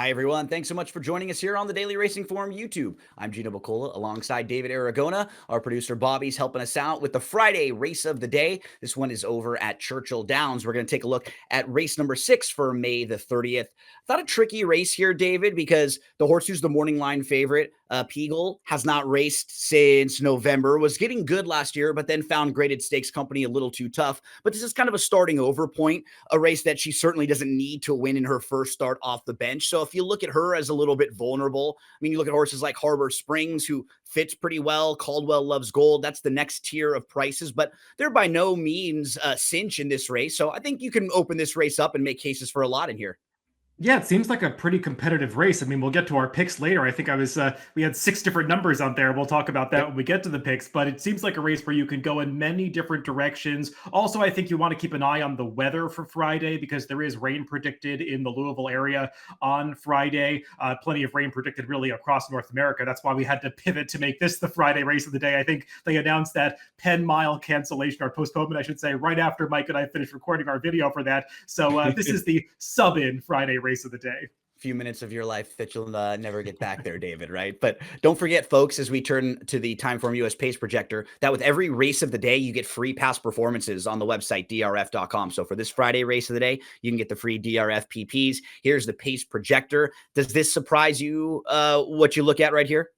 Hi, everyone. Thanks so much for joining us here on the Daily Racing Forum YouTube. I'm Gino Buccola alongside David Aragona. Our producer Bobby's helping us out with the Friday race of the day. This one is over at Churchill Downs. We're going to take a look at race number 6 for May the 30th. Thought a tricky race here, David, because the horse who's the morning line favorite, Pigalle, has not raced since November, was getting good last year, but then found graded stakes company a little too tough. But this is kind of a starting over point, a race that she certainly doesn't need to win in her first start off the bench. So if you look at her as a little bit vulnerable, I mean, you look at horses like Harbor Springs, who fits pretty well. Caldwell Loves Gold. That's the next tier of prices, but they're by no means a cinch in this race. So I think you can open this race up and make cases for a lot in here. Yeah, it seems like a pretty competitive race. I mean, we'll get to our picks later. I think we had 6 different numbers out there. We'll talk about that when we get to the picks, but it seems like a race where you can go in many different directions. Also, I think you want to keep an eye on the weather for Friday because there is rain predicted in the Louisville area on Friday. Plenty of rain predicted really across North America. That's why we had to pivot to make this the Friday race of the day. I think they announced that Penn Mile cancellation or postponement, I should say, right after Mike and I finished recording our video for that. So this is the sub-in Friday race of the day. Few minutes of your life that you'll never get back there, David, right? But don't forget, folks, as we turn to the Timeform US Pace Projector, that with every race of the day, you get free past performances on the website, DRF.com. So for this Friday race of the day, you can get the free DRF PPs. Here's the Pace Projector. Does this surprise you, what you look at right here?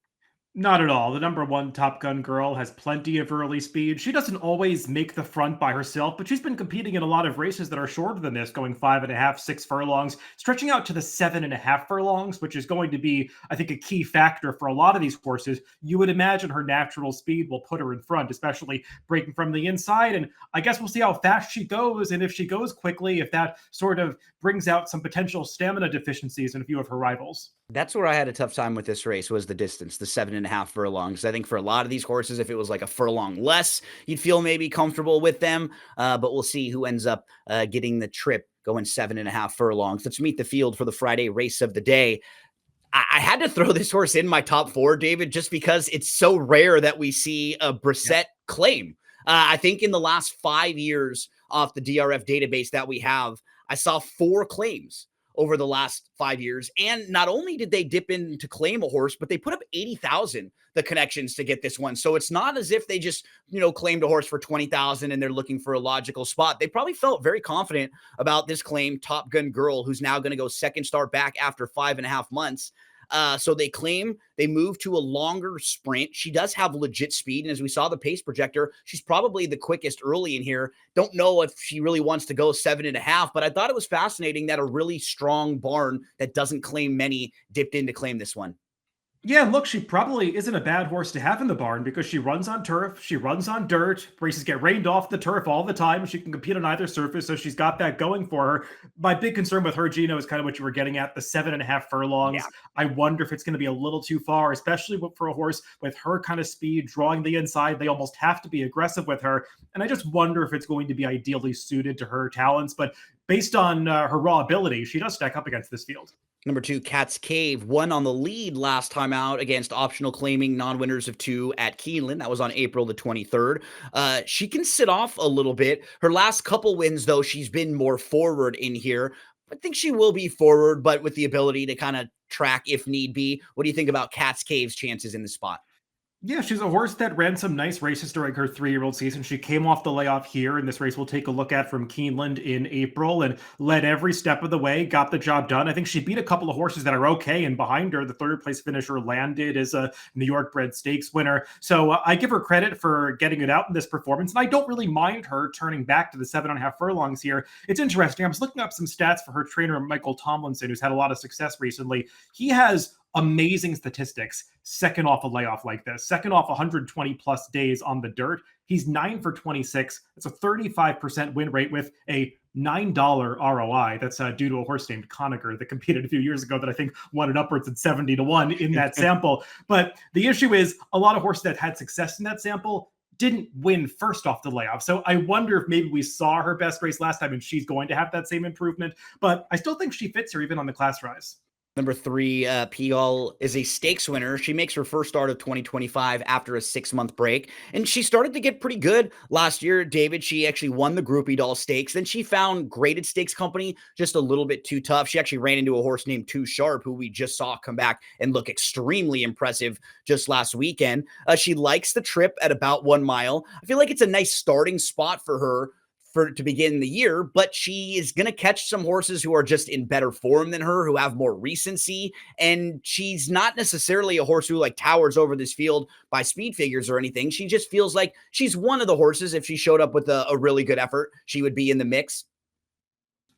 Not at all. The number 1 Top Gun girl has plenty of early speed. She doesn't always make the front by herself, but she's been competing in a lot of races that are shorter than this, going 5.5, 6 furlongs, stretching out to the 7.5 furlongs, which is going to be, I think, a key factor for a lot of these horses. You would imagine her natural speed will put her in front, especially breaking from the inside. And I guess we'll see how fast she goes. And if she goes quickly, if that sort of brings out some potential stamina deficiencies in a few of her rivals. That's where I had a tough time with this race was the distance, the 7.5 furlongs. I think for a lot of these horses, if it was like a furlong less, you'd feel maybe comfortable with them. But we'll see who ends up getting the trip going 7.5 furlongs. Let's meet the field for the Friday race of the day. I had to throw this horse in my top 4, David, just because it's so rare that we see a Brissett claim. I think in the last 5 years off the DRF database that we have, I saw 4 claims over the last 5 years. And not only did they dip in to claim a horse, but they put up 80,000, the connections to get this one. So it's not as if they just, claimed a horse for 20,000 and they're looking for a logical spot. They probably felt very confident about this claim, Top Gun Girl, who's now going to go second start back after 5.5 months. So they claim they move to a longer sprint. She does have legit speed. And as we saw the pace projector, she's probably the quickest early in here. Don't know if she really wants to go 7.5, but I thought it was fascinating that a really strong barn that doesn't claim many dipped in to claim this one. Yeah, look, she probably isn't a bad horse to have in the barn because she runs on turf, she runs on dirt, races get rained off the turf all the time. She can compete on either surface, so she's got that going for her. My big concern with her, Gino, is kind of what you were getting at, the 7.5 furlongs. Yeah. I wonder if it's going to be a little too far, especially for a horse with her kind of speed, drawing the inside. They almost have to be aggressive with her, and I just wonder if it's going to be ideally suited to her talents. But based on her raw ability, she does stack up against this field. Number 2, Cat's Cave, won on the lead last time out against optional claiming non-winners of 2 at Keeneland. That was on April the 23rd. She can sit off a little bit. Her last couple wins, though, she's been more forward in here. I think she will be forward, but with the ability to kind of track if need be. What do you think about Cat's Cave's chances in the spot? Yeah, she's a horse that ran some nice races during her 3-year-old season. She came off the layoff here in this race we'll take a look at from Keeneland in April and led every step of the way, got the job done. I think she beat a couple of horses that are okay, and behind her, the 3rd place finisher Landed is a New York bred stakes winner. So I give her credit for getting it out in this performance, and I don't really mind her turning back to the 7.5 furlongs here. It's interesting. I was looking up some stats for her trainer, Michael Tomlinson, who's had a lot of success recently. He has amazing statistics second off a layoff like this, second off 120 plus days on the dirt. He's 9 for 26. It's a 35% win rate with a $9 ROI. That's due to a horse named Conacher that competed a few years ago that I think won it upwards at 70-1 in that sample. But the issue is a lot of horses that had success in that sample didn't win first off the layoff. So I wonder if maybe we saw her best race last time and she's going to have that same improvement. But I still think she fits her even on the class rise. Number 3, Pigalle is a stakes winner. She makes her first start of 2025 after a 6-month break, and she started to get pretty good last year, David. She actually won the Groupie Doll Stakes. Then she found graded stakes company just a little bit too tough. She actually ran into a horse named Too Sharp, who we just saw come back and look extremely impressive just last weekend. She likes the trip at about 1 mile. I feel like it's a nice starting spot for her to begin the year, but she is going to catch some horses who are just in better form than her, who have more recency. And she's not necessarily a horse who like towers over this field by speed figures or anything. She just feels like she's one of the horses. If she showed up with a really good effort, she would be in the mix.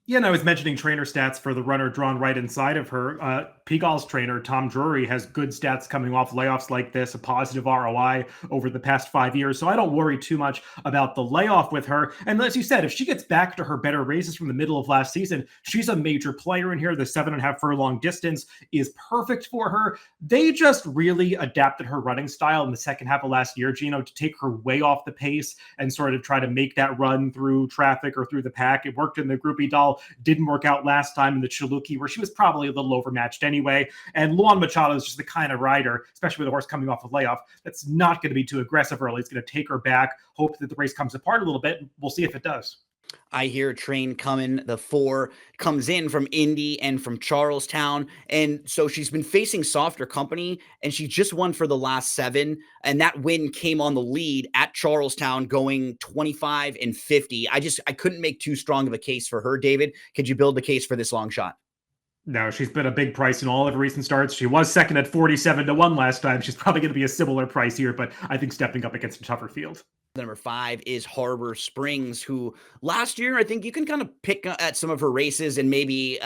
Yeah, and I was mentioning trainer stats for the runner drawn right inside of her. Pigalle's trainer, Tom Drury, has good stats coming off layoffs like this, a positive ROI over the past 5 years. So I don't worry too much about the layoff with her. And as you said, if she gets back to her better races from the middle of last season, she's a major player in here. The 7.5 furlong distance is perfect for her. They just really adapted her running style in the second half of last year, Gino, to take her way off the pace and sort of try to make that run through traffic or through the pack. It worked in the Groupie Doll. Didn't work out last time in the Chaluki, where she was probably a little overmatched anyway. And Luan Machado is just the kind of rider, especially with a horse coming off a layoff, that's not going to be too aggressive early. It's going to take her back, hope that the race comes apart a little bit. We'll see if it does. I hear a train coming. The 4 comes in from Indy and from Charlestown. And so she's been facing softer company, and she just won for the last 7. And that win came on the lead at Charlestown, going 25 and 50. I couldn't make too strong of a case for her, David. Could you build a case for this long shot? No, she's been a big price in all of her recent starts. She was second at 47-1 last time. She's probably going to be a similar price here, but I think stepping up against a tougher field. Number 5 is Harbor Springs, who last year, I think you can kind of pick at some of her races and maybe,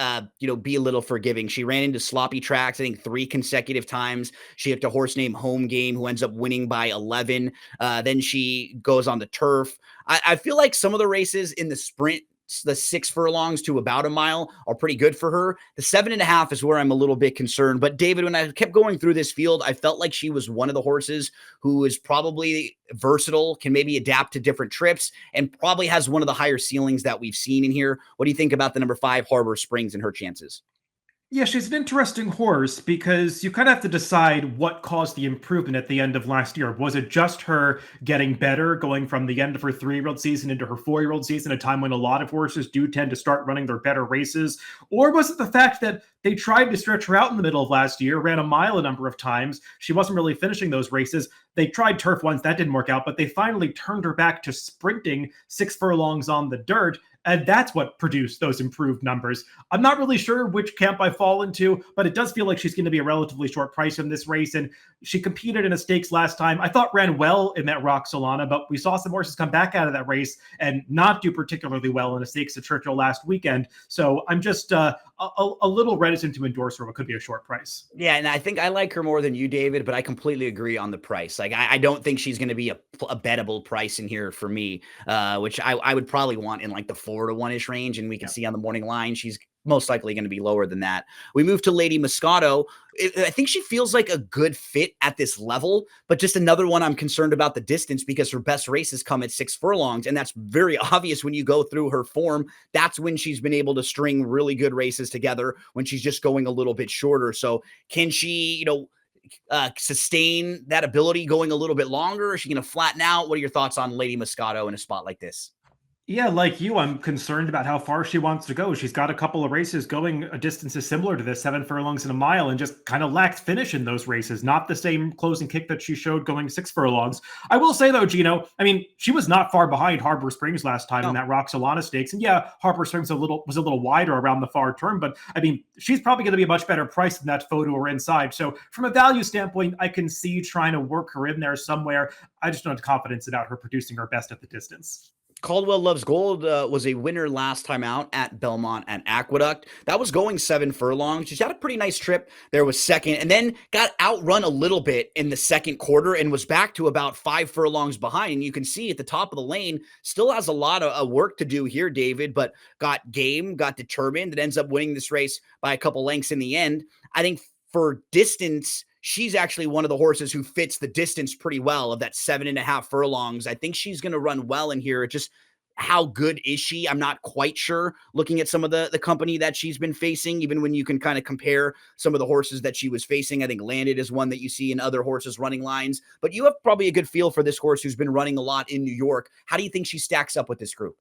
be a little forgiving. She ran into sloppy tracks, I think 3 consecutive times. She hooked a horse named Home Game, who ends up winning by 11. Then she goes on the turf. I feel like some of the races in the sprint, the 6 furlongs to about a mile, are pretty good for her. The 7.5 is where I'm a little bit concerned. But David, when I kept going through this field, I felt like she was one of the horses who is probably versatile, can maybe adapt to different trips, and probably has one of the higher ceilings that we've seen in here. What do you think about the number 5 Harbor Springs and her chances? Yeah, she's an interesting horse because you kind of have to decide what caused the improvement at the end of last year. Was it just her getting better, going from the end of her 3-year-old season into her 4-year-old season, a time when a lot of horses do tend to start running their better races? Or was it the fact that they tried to stretch her out in the middle of last year, ran a mile a number of times. She wasn't really finishing those races. They tried turf once, that didn't work out, but they finally turned her back to sprinting 6 furlongs on the dirt. And that's what produced those improved numbers. I'm not really sure which camp I fall into, but it does feel like she's going to be a relatively short price in this race. And she competed in a stakes last time. I thought ran well in that Rock Solana, but we saw some horses come back out of that race and not do particularly well in a stakes at Churchill last weekend. So I'm just a little reticent to endorse her. What could be a short price. Yeah, and I think I like her more than you, David, but I completely agree on the price. Like, I don't think she's going to be a bettable price in here for me, which I would probably want in like the 4 to 1-ish range. And we can see on the morning line, she's most likely going to be lower than that. We move to Lady Moscato. I think she feels like a good fit at this level, but just another one I'm concerned about the distance because her best races come at 6 furlongs. And that's very obvious when you go through her form. That's when she's been able to string really good races together, when she's just going a little bit shorter. So can she, sustain that ability going a little bit longer? Is she going to flatten out? What are your thoughts on Lady Moscato in a spot like this? Yeah, like you, I'm concerned about how far she wants to go. She's got a couple of races going a distances similar to this, 7 furlongs and a mile, and just kind of lacked finish in those races. Not the same closing kick that she showed going 6 furlongs. I will say though, Gino, I mean, she was not far behind Harbor Springs last time in that Rock Solana Stakes. And yeah, Harbor Springs was a little wider around the far turn, but I mean, she's probably going to be a much better price than that photo or inside. So from a value standpoint, I can see trying to work her in there somewhere. I just don't have confidence about her producing her best at the distance. Caldwell Loves Gold was a winner last time out at Belmont and Aqueduct. That was going 7 furlongs. She had a pretty nice trip. There was second, and then got outrun a little bit in the second quarter and was back to about 5 furlongs behind. And you can see at the top of the lane, still has a lot of work to do here, David, but got game, got determined, and ends up winning this race by a couple lengths in the end. I think for distance, she's actually one of the horses who fits the distance pretty well of that 7.5 furlongs. I think she's going to run well in here. It just how good is she? I'm not quite sure looking at some of the company that she's been facing, even when you can kind of compare some of the horses that she was facing. I think Landed is one that you see in other horses running lines, but you have probably a good feel for this horse who's been running a lot in New York. How do you think she stacks up with this group?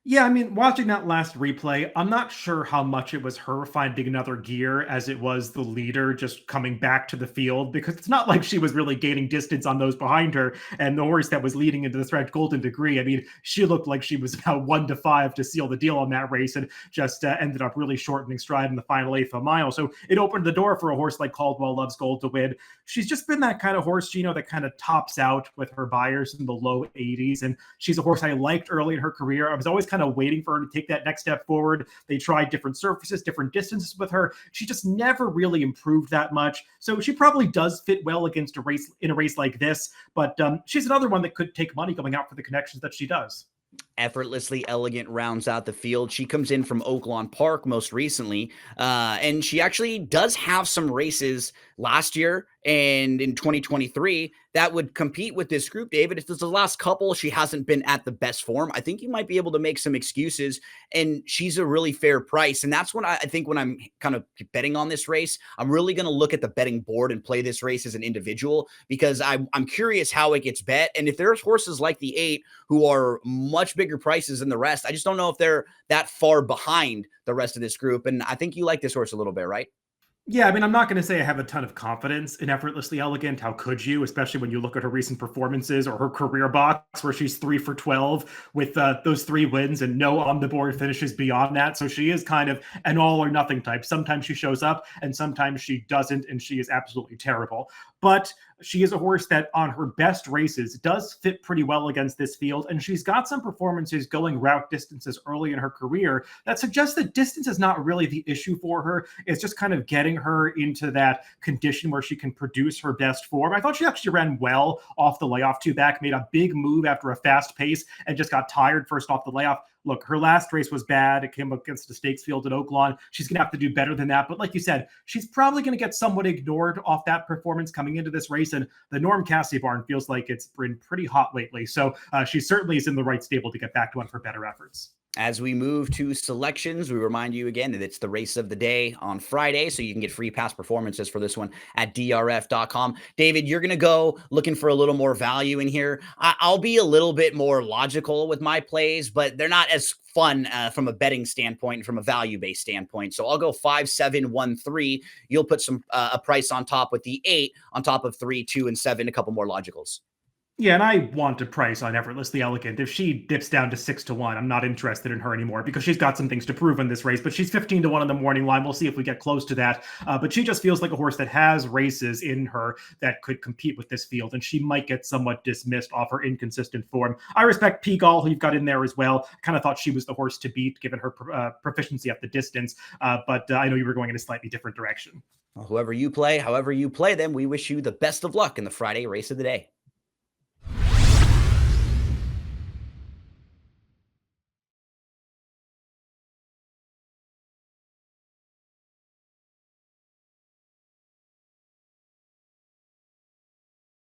Yeah, I mean, watching that last replay, I'm not sure how much it was her finding another gear as it was the leader just coming back to the field, because it's not like she was really gaining distance on those behind her. And the horse that was leading into the threat, Golden Degree, I mean, she looked like she was about 1-5 to seal the deal on that race, and just ended up really shortening stride in the final eighth of a mile. So it opened the door for a horse like Caldwell Loves Gold to win. She's just been that kind of horse, Gino, that kind of tops out with her buyers in the low 80s. And she's a horse I liked early in her career. I was always kind of waiting for her to take that next step forward. They tried different surfaces, different distances with her. She just never really improved that much. So she probably does fit well against a race in a race like this. But she's another one that could take money coming out for the connections that she does. Effortlessly Elegant rounds out the field. She comes in from Oaklawn Park most recently, and she actually does have some races last year and in 2023 that would compete with this group. David, if it's the last couple, she hasn't been at the best form. I think you might be able to make some excuses, and she's a really fair price. And that's when I think when I'm kind of betting on this race, I'm really going to look at the betting board and play this race as an individual, because I'm curious how it gets bet. And if there's horses like the 8 who are much bigger prices than the rest, I just don't know if they're that far behind the rest of this group. And I think you like this horse a little bit, right? Yeah, I mean, I'm not going to say I have a ton of confidence in Effortlessly Elegant. How could you? Especially when you look at her recent performances or her career box, where she's 3 for 12 with those 3 wins and no on the board finishes beyond that. So she is kind of an all or nothing type. Sometimes she shows up and sometimes she doesn't, and she is absolutely terrible. But she is a horse that on her best races does fit pretty well against this field. And she's got some performances going route distances early in her career that suggests that distance is not really the issue for her. It's just kind of getting her into that condition where she can produce her best form. I thought she actually ran well off the layoff 2 back, made a big move after a fast pace and just got tired first off the layoff. Look, her last race was bad. It came up against the stakes field at Oaklawn. She's going to have to do better than that. But like you said, she's probably going to get somewhat ignored off that performance coming into this race. And the Norm Cassidy barn feels like it's been pretty hot lately. So she certainly is in the right stable to get back to one for better efforts. As we move to selections, we remind you again that it's the race of the day on Friday, so you can get free past performances for this one at DRF.com. David, you're going to go looking for a little more value in here. I'll be a little bit more logical with my plays, but they're not as fun from a betting standpoint, from a value-based standpoint. So I'll go 5, 7, 1, 3. You'll put some a price on top with the 8 on top of 3, 2, and 7, a couple more logicals. Yeah, and I want a price on Effortlessly Elegant. If she dips down to 6-1, I'm not interested in her anymore because she's got some things to prove in this race. But she's 15-1 on the morning line. We'll see if we get close to that. But she just feels like a horse that has races in her that could compete with this field, and she might get somewhat dismissed off her inconsistent form. I respect Pigalle, who you've got in there as well. Kind of thought she was the horse to beat given her proficiency at the distance. But I know you were going in a slightly different direction. Well, whoever you play, however you play them, we wish you the best of luck in the Friday race of the day.